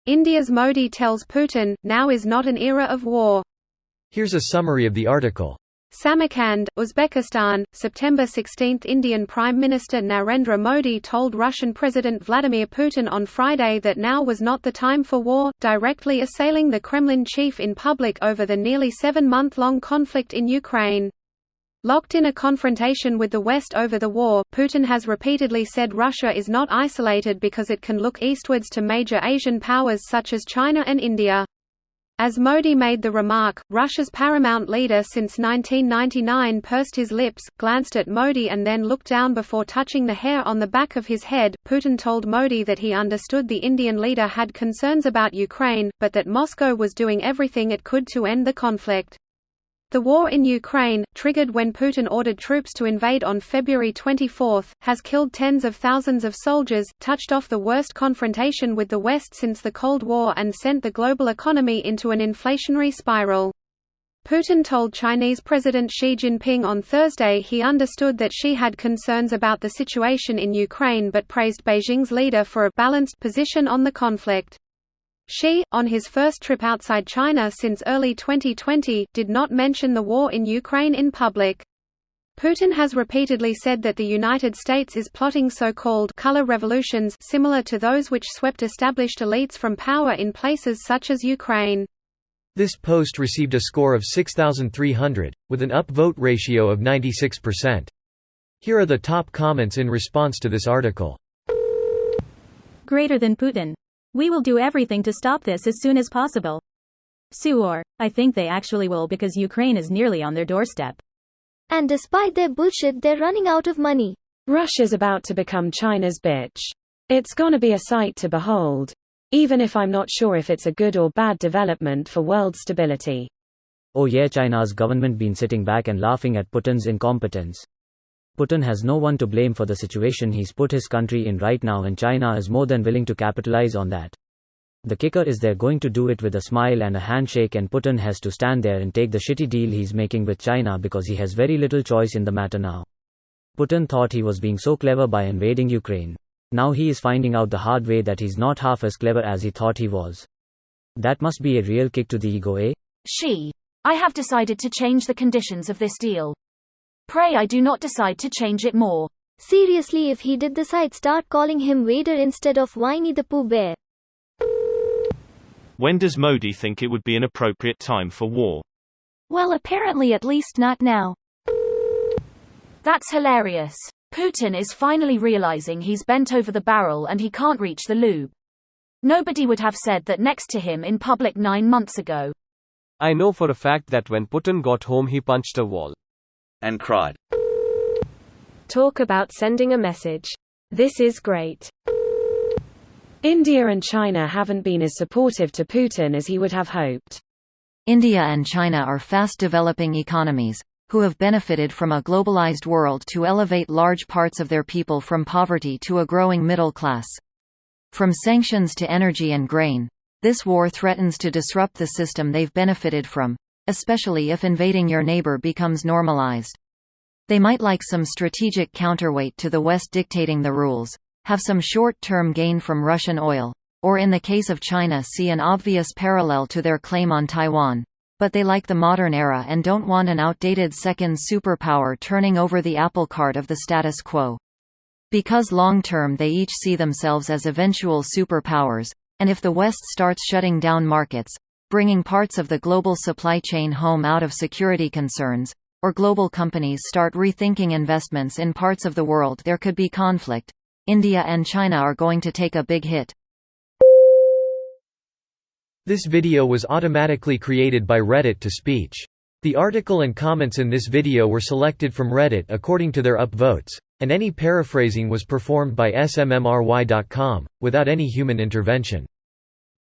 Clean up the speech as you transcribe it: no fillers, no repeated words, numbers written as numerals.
India's Modi tells Putin, now is not an era of war. Here's a summary of the article. Samarkand, Uzbekistan, September 16. Indian Prime Minister Narendra Modi told Russian President Vladimir Putin on Friday that now was not the time for war, directly assailing the Kremlin chief in public over the nearly 7-month-long conflict in Ukraine. Locked in a confrontation with the West over the war, Putin has repeatedly said Russia is not isolated because it can look eastwards to major Asian powers such as China and India. As Modi made the remark, Russia's paramount leader since 1999 pursed his lips, glanced at Modi and then looked down before touching the hair on the back of his head. Putin told Modi that he understood the Indian leader had concerns about Ukraine, but that Moscow was doing everything it could to end the conflict. The war in Ukraine, triggered when Putin ordered troops to invade on February 24, has killed tens of thousands of soldiers, touched off the worst confrontation with the West since the Cold War and sent the global economy into an inflationary spiral. Putin told Chinese President Xi Jinping on Thursday he understood that Xi had concerns about the situation in Ukraine but praised Beijing's leader for a balanced position on the conflict. Xi, on his first trip outside China since early 2020, did not mention the war in Ukraine in public. Putin has repeatedly said that the United States is plotting so-called color revolutions similar to those which swept established elites from power in places such as Ukraine. This post received a score of 6,300, with an upvote ratio of 96%. Here are the top comments in response to this article. Greater than Putin. We will do everything to stop this as soon as possible. Suor, I think they actually will because Ukraine is nearly on their doorstep. And despite their bullshit, they're running out of money. Russia's about to become China's bitch. It's gonna be a sight to behold. Even if I'm not sure if it's a good or bad development for world stability. Oh yeah, China's government been sitting back and laughing at Putin's incompetence. Putin has no one to blame for the situation he's put his country in right now, and China is more than willing to capitalize on that. The kicker is they're going to do it with a smile and a handshake, and Putin has to stand there and take the shitty deal he's making with China because he has very little choice in the matter now. Putin thought he was being so clever by invading Ukraine. Now he is finding out the hard way that he's not half as clever as he thought he was. That must be a real kick to the ego, eh? Xi, I have decided to change the conditions of this deal. Pray I do not decide to change it more. Seriously, if he did this, I'd start calling him Vader instead of Winnie the Pooh Bear. When does Modi think it would be an appropriate time for war? Well, apparently at least not now. That's hilarious. Putin is finally realizing he's bent over the barrel and he can't reach the lube. Nobody would have said that next to him in public 9 months ago. I know for a fact that when Putin got home he punched a wall. And cried. Talk about sending a message. This is great. India and China haven't been as supportive to Putin as he would have hoped. India and China are fast-developing economies, who have benefited from a globalized world to elevate large parts of their people from poverty to a growing middle class. From sanctions to energy and grain, this war threatens to disrupt the system they've benefited from, especially if invading your neighbor becomes normalized. They might like some strategic counterweight to the West dictating the rules, have some short-term gain from Russian oil, or in the case of China see an obvious parallel to their claim on Taiwan, but they like the modern era and don't want an outdated second superpower turning over the apple cart of the status quo. Because long-term they each see themselves as eventual superpowers, and if the West starts shutting down markets, bringing parts of the global supply chain home out of security concerns, or global companies start rethinking investments in parts of the world there could be conflict, India and China are going to take a big hit. This video was automatically created by Reddit to speech. The article and comments in this video were selected from Reddit according to their upvotes, and any paraphrasing was performed by smmry.com, without any human intervention.